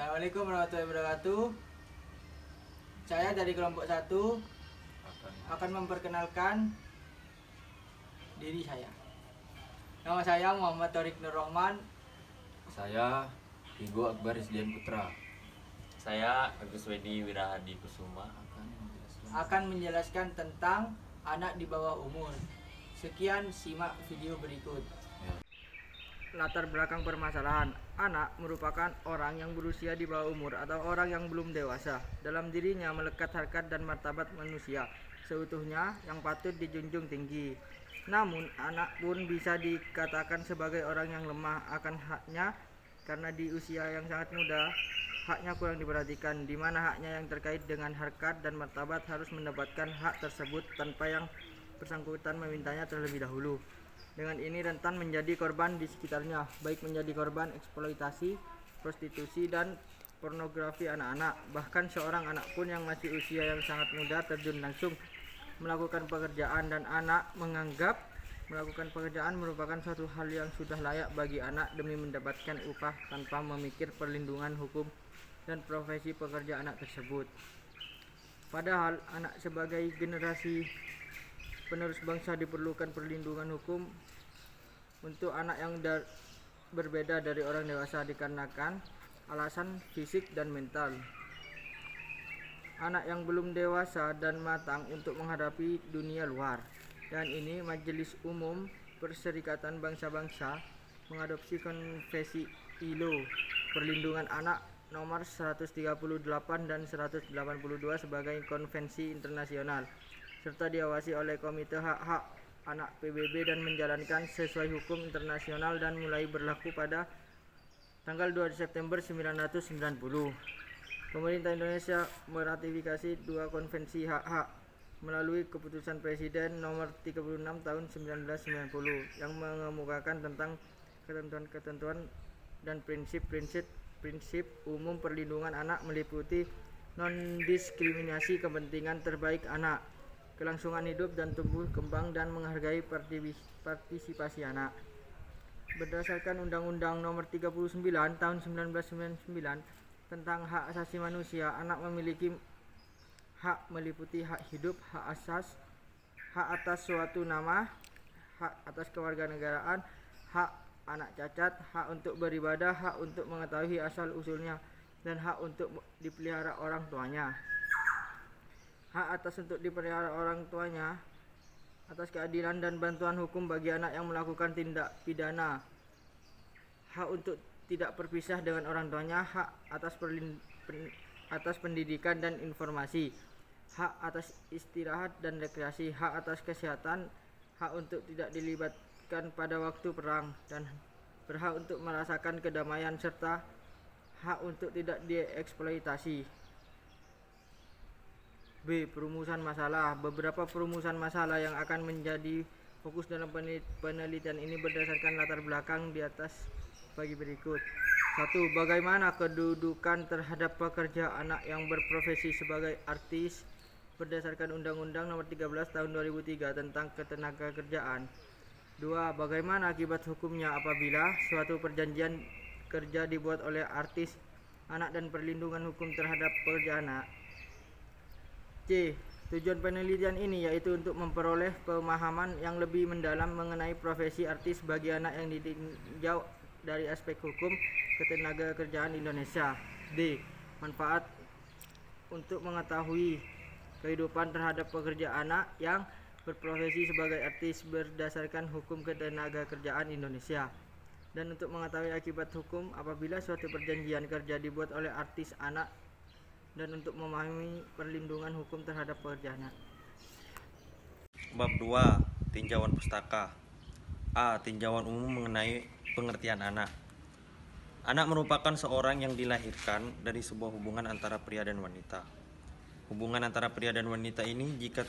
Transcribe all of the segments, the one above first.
Assalamualaikum warahmatullahi wabarakatuh. Saya dari kelompok 1 akan memperkenalkan diri saya. Nama saya Muhammad Thorik Nur Rahman. Saya Vigo Akbar Isdian Putra. Saya Agus Wedi Wirahadi Kusuma Akan menjelaskan tentang anak di bawah umur. Sekian, simak video berikut. Latar belakang permasalahan. Anak merupakan orang yang berusia di bawah umur atau orang yang belum dewasa. Dalam dirinya melekat harkat dan martabat manusia seutuhnya yang patut dijunjung tinggi. Namun anak pun bisa dikatakan sebagai orang yang lemah akan haknya karena di usia yang sangat muda haknya kurang diperhatikan, di mana haknya yang terkait dengan harkat dan martabat harus mendapatkan hak tersebut tanpa yang bersangkutan memintanya terlebih dahulu. Dengan ini rentan menjadi korban di sekitarnya, baik menjadi korban eksploitasi, prostitusi, dan pornografi anak-anak. Bahkan seorang anak pun yang masih usia yang sangat muda terjun langsung melakukan pekerjaan, dan anak menganggap melakukan pekerjaan merupakan suatu hal yang sudah layak bagi anak demi mendapatkan upah tanpa memikir perlindungan hukum dan profesi pekerja anak tersebut. Padahal anak sebagai generasi penerus bangsa diperlukan perlindungan hukum untuk anak yang berbeda dari orang dewasa dikarenakan alasan fisik dan mental. Anak yang belum dewasa dan matang untuk menghadapi dunia luar. Dan ini Majelis Umum Perserikatan Bangsa-Bangsa mengadopsi Konvensi ILO Perlindungan Anak nomor 138 dan 182 sebagai konvensi internasional, serta diawasi oleh Komite Hak-Hak Anak PBB dan menjalankan sesuai hukum internasional dan mulai berlaku pada tanggal 2 September 1990. Pemerintah Indonesia meratifikasi 2 konvensi hak-hak melalui keputusan Presiden nomor 36 tahun 1990 yang mengemukakan tentang ketentuan-ketentuan dan prinsip umum perlindungan anak meliputi non-diskriminasi, kepentingan terbaik anak, kelangsungan hidup dan tumbuh kembang, dan menghargai partisipasi anak. Berdasarkan Undang-Undang Nomor 39 Tahun 1999 tentang hak asasi manusia, anak memiliki hak meliputi hak hidup, hak atas suatu nama, hak atas kewarganegaraan, hak anak cacat, hak untuk beribadah, hak untuk mengetahui asal-usulnya, dan hak untuk dipelihara orang tuanya. Hak atas untuk dipelihara orang tuanya, atas keadilan dan bantuan hukum bagi anak yang melakukan tindak pidana, hak untuk tidak berpisah dengan orang tuanya, hak atas pendidikan dan informasi, hak atas istirahat dan rekreasi, hak atas kesehatan, hak untuk tidak dilibatkan pada waktu perang, dan berhak untuk merasakan kedamaian, serta hak untuk tidak dieksploitasi. B. Perumusan masalah. Beberapa perumusan masalah yang akan menjadi fokus dalam penelitian ini berdasarkan latar belakang di atas bagi berikut. 1. Bagaimana kedudukan terhadap pekerja anak yang berprofesi sebagai artis berdasarkan Undang-Undang Nomor 13 Tahun 2003 tentang Ketenagakerjaan. 2. Bagaimana akibat hukumnya apabila suatu perjanjian kerja dibuat oleh artis anak dan perlindungan hukum terhadap pekerja anak. C. Tujuan penelitian ini yaitu untuk memperoleh pemahaman yang lebih mendalam mengenai profesi artis bagi anak yang ditinjau dari aspek hukum ketenagakerjaan Indonesia. D. Manfaat untuk mengetahui kehidupan terhadap pekerja anak yang berprofesi sebagai artis berdasarkan hukum ketenagakerjaan Indonesia, dan untuk mengetahui akibat hukum apabila suatu perjanjian kerja dibuat oleh artis anak, dan untuk memahami perlindungan hukum terhadap pekerja anak. Bab 2. Tinjauan pustaka. A. Tinjauan umum mengenai pengertian anak. Anak merupakan seorang yang dilahirkan dari sebuah hubungan antara pria dan wanita. Hubungan antara pria dan wanita ini jika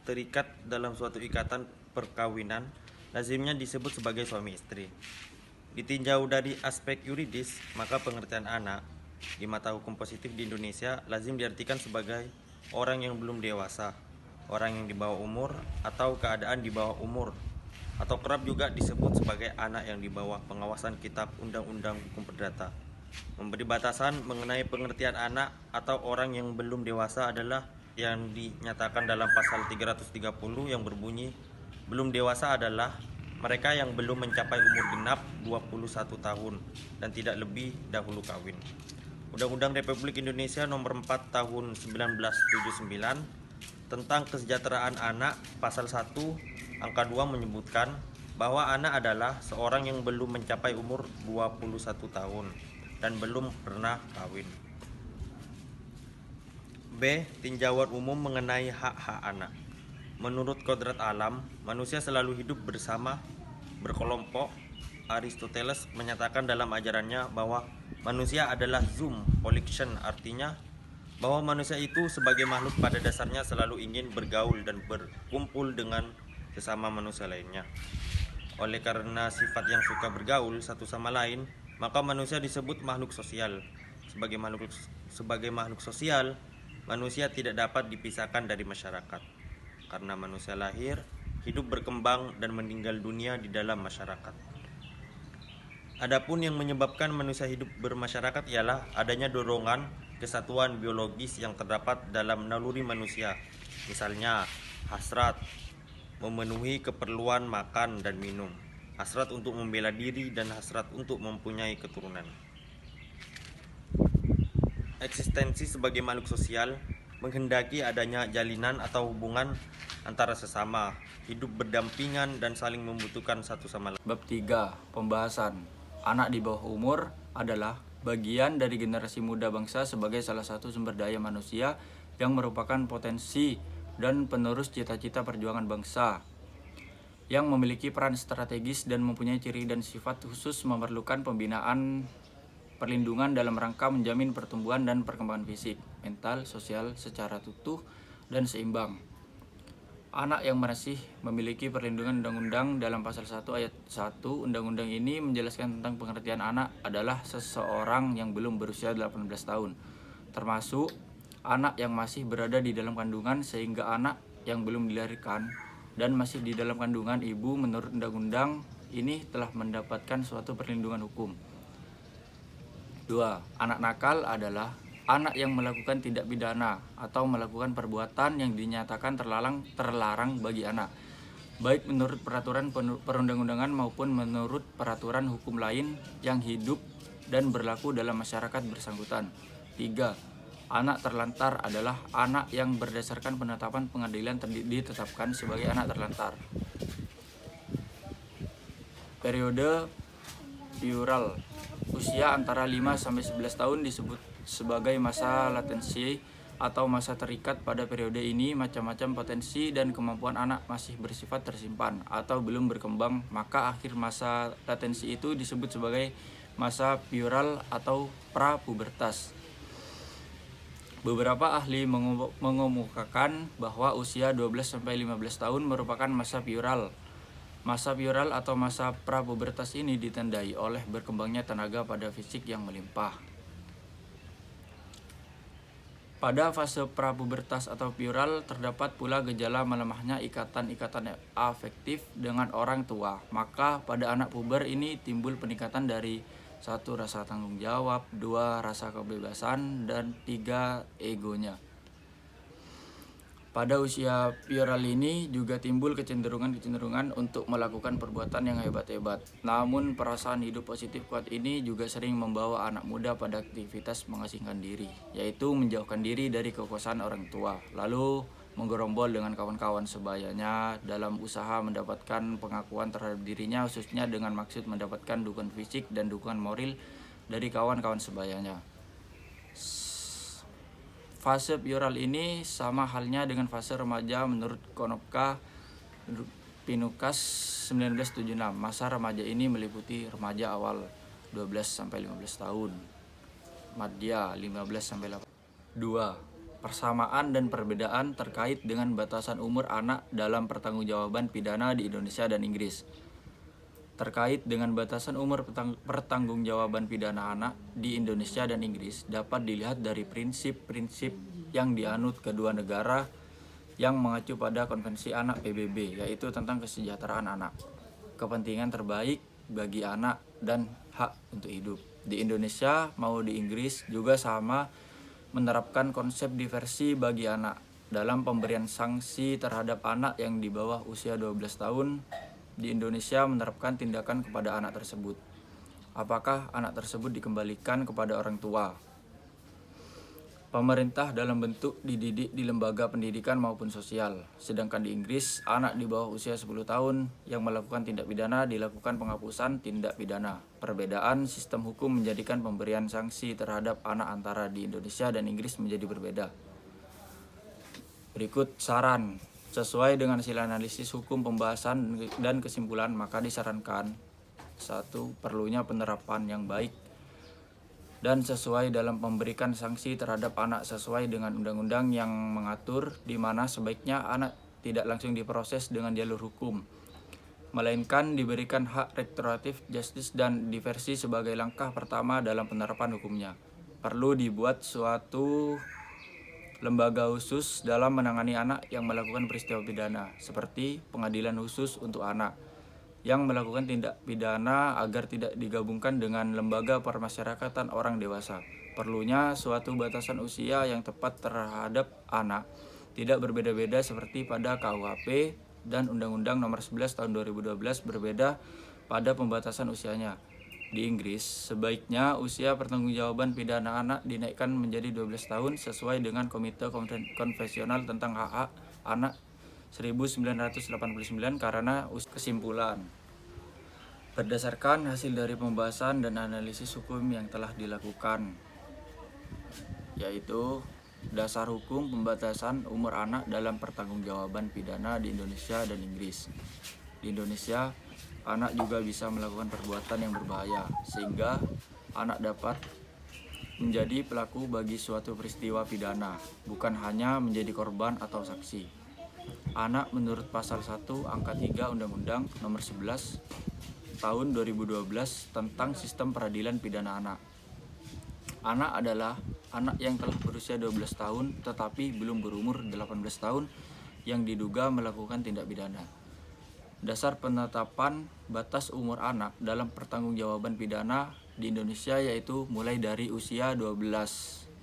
terikat dalam suatu ikatan perkawinan, lazimnya disebut sebagai suami istri. Ditinjau dari aspek yuridis, maka pengertian anak di mata hukum positif di Indonesia lazim diartikan sebagai orang yang belum dewasa, orang yang di bawah umur atau keadaan di bawah umur, atau kerap juga disebut sebagai anak yang di bawah pengawasan Kitab Undang-Undang Hukum Perdata. Memberi batasan mengenai pengertian anak atau orang yang belum dewasa adalah yang dinyatakan dalam pasal 330 yang berbunyi, belum dewasa adalah mereka yang belum mencapai umur genap 21 tahun dan tidak lebih dahulu kawin. Undang-Undang Republik Indonesia Nomor 4 Tahun 1979 tentang Kesejahteraan Anak pasal 1 angka 2 menyebutkan bahwa anak adalah seorang yang belum mencapai umur 21 tahun dan belum pernah kawin. B. Tinjauan umum mengenai hak-hak anak. Menurut kodrat alam, manusia selalu hidup bersama, berkelompok. Aristoteles menyatakan dalam ajarannya bahwa manusia adalah zoom volition, artinya bahwa manusia itu sebagai makhluk pada dasarnya selalu ingin bergaul dan berkumpul dengan sesama manusia lainnya. Oleh karena sifat yang suka bergaul satu sama lain, maka manusia disebut makhluk sosial. Sebagai makhluk sosial, manusia tidak dapat dipisahkan dari masyarakat. Karena manusia lahir, hidup, berkembang, dan meninggal dunia di dalam masyarakat. Adapun yang menyebabkan manusia hidup bermasyarakat ialah adanya dorongan kesatuan biologis yang terdapat dalam naluri manusia. Misalnya, hasrat memenuhi keperluan makan dan minum, hasrat untuk membela diri, dan hasrat untuk mempunyai keturunan. Eksistensi sebagai makhluk sosial menghendaki adanya jalinan atau hubungan antara sesama, hidup berdampingan dan saling membutuhkan satu sama lain. Bab 3. Pembahasan. Anak di bawah umur adalah bagian dari generasi muda bangsa sebagai salah satu sumber daya manusia yang merupakan potensi dan penerus cita-cita perjuangan bangsa, yang memiliki peran strategis dan mempunyai ciri dan sifat khusus, memerlukan pembinaan perlindungan dalam rangka menjamin pertumbuhan dan perkembangan fisik, mental, sosial secara utuh dan seimbang. Anak yang masih memiliki perlindungan undang-undang dalam pasal 1 ayat 1 undang-undang ini menjelaskan tentang pengertian anak adalah seseorang yang belum berusia 18 tahun, termasuk anak yang masih berada di dalam kandungan, sehingga anak yang belum dilahirkan dan masih di dalam kandungan ibu menurut undang-undang ini telah mendapatkan suatu perlindungan hukum. 2. Anak nakal adalah anak yang melakukan tindak pidana atau melakukan perbuatan yang dinyatakan terlarang bagi anak, baik menurut peraturan perundang-undangan maupun menurut peraturan hukum lain yang hidup dan berlaku dalam masyarakat bersangkutan. 3. Anak terlantar adalah anak yang berdasarkan penetapan pengadilan ditetapkan sebagai anak terlantar. Periode pueral. Usia antara 5-11 tahun disebut sebagai masa latensi atau masa terikat. Pada periode ini macam-macam potensi dan kemampuan anak masih bersifat tersimpan atau belum berkembang, maka akhir masa latensi itu disebut sebagai masa pueral atau pra-pubertas. Beberapa ahli mengemukakan bahwa usia 12-15 tahun merupakan masa pueral. Masa pueral atau masa pra-pubertas ini ditandai oleh berkembangnya tenaga pada fisik yang melimpah. Pada fase pra-pubertas atau pueral terdapat pula gejala melemahnya ikatan-ikatan afektif dengan orang tua. Maka pada anak puber ini timbul peningkatan dari 1. Rasa tanggung jawab, 2. Rasa kebebasan, dan 3. Egonya. Pada usia pueral ini juga timbul kecenderungan untuk melakukan perbuatan yang hebat-hebat. Namun perasaan hidup positif kuat ini juga sering membawa anak muda pada aktivitas mengasingkan diri, yaitu menjauhkan diri dari kekuasaan orang tua, lalu menggerombol dengan kawan-kawan sebayanya dalam usaha mendapatkan pengakuan terhadap dirinya, khususnya dengan maksud mendapatkan dukungan fisik dan dukungan moral dari kawan-kawan sebayanya. Fase pueral ini sama halnya dengan fase remaja menurut Konopka Pinukas 1976. Masa remaja ini meliputi remaja awal 12-15 tahun, madya 15-18. 2. Persamaan dan perbedaan terkait dengan batasan umur anak dalam pertanggungjawaban pidana di Indonesia dan Inggris. Terkait dengan batasan umur pertanggungjawaban pidana anak di Indonesia dan Inggris dapat dilihat dari prinsip-prinsip yang dianut kedua negara yang mengacu pada Konvensi Anak PBB, yaitu tentang kesejahteraan anak, kepentingan terbaik bagi anak dan hak untuk hidup. Di Indonesia mau di Inggris juga sama menerapkan konsep diversi bagi anak dalam pemberian sanksi terhadap anak yang di bawah usia 12 tahun. Di Indonesia menerapkan tindakan kepada anak tersebut. Apakah anak tersebut dikembalikan kepada orang tua? Pemerintah dalam bentuk dididik di lembaga pendidikan maupun sosial. Sedangkan di Inggris, anak di bawah usia 10 tahun yang melakukan tindak pidana dilakukan penghapusan tindak pidana. Perbedaan sistem hukum menjadikan pemberian sanksi terhadap anak antara di Indonesia dan Inggris menjadi berbeda. Berikut saran. Sesuai dengan hasil analisis hukum pembahasan dan kesimpulan, maka disarankan 1. Perlunya penerapan yang baik dan sesuai dalam pemberikan sanksi terhadap anak sesuai dengan undang-undang yang mengatur di mana sebaiknya anak tidak langsung diproses dengan jalur hukum, melainkan diberikan hak restoratif justice dan diversi sebagai langkah pertama dalam penerapan hukumnya. Perlu dibuat suatu lembaga khusus dalam menangani anak yang melakukan peristiwa pidana, seperti pengadilan khusus untuk anak yang melakukan tindak pidana agar tidak digabungkan dengan lembaga permasyarakatan orang dewasa. Perlunya suatu batasan usia yang tepat terhadap anak, tidak berbeda-beda seperti pada KUHP dan Undang-Undang Nomor 11 Tahun 2012 berbeda pada pembatasan usianya. Di Inggris, sebaiknya usia pertanggungjawaban pidana anak dinaikkan menjadi 12 tahun sesuai dengan Komite Konvensional tentang Hak Anak 1989 karena kesimpulan. Berdasarkan hasil dari pembahasan dan analisis hukum yang telah dilakukan, yaitu dasar hukum pembatasan umur anak dalam pertanggungjawaban pidana di Indonesia dan Inggris. Di Indonesia, anak juga bisa melakukan perbuatan yang berbahaya, sehingga anak dapat menjadi pelaku bagi suatu peristiwa pidana, bukan hanya menjadi korban atau saksi. Anak menurut pasal 1 angka 3 Undang-Undang Nomor 11 Tahun 2012 tentang Sistem Peradilan Pidana Anak. Anak adalah anak yang telah berusia 12 tahun tetapi belum berumur 18 tahun yang diduga melakukan tindak pidana. Dasar penetapan batas umur anak dalam pertanggungjawaban pidana di Indonesia yaitu mulai dari usia 12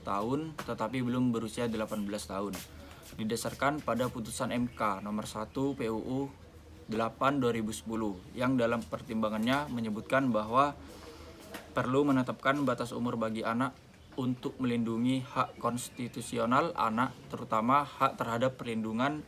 tahun tetapi belum berusia 18 tahun. Didasarkan pada putusan MK nomor 1 PUU 8 2010 yang dalam pertimbangannya menyebutkan bahwa perlu menetapkan batas umur bagi anak untuk melindungi hak konstitusional anak, terutama hak terhadap perlindungan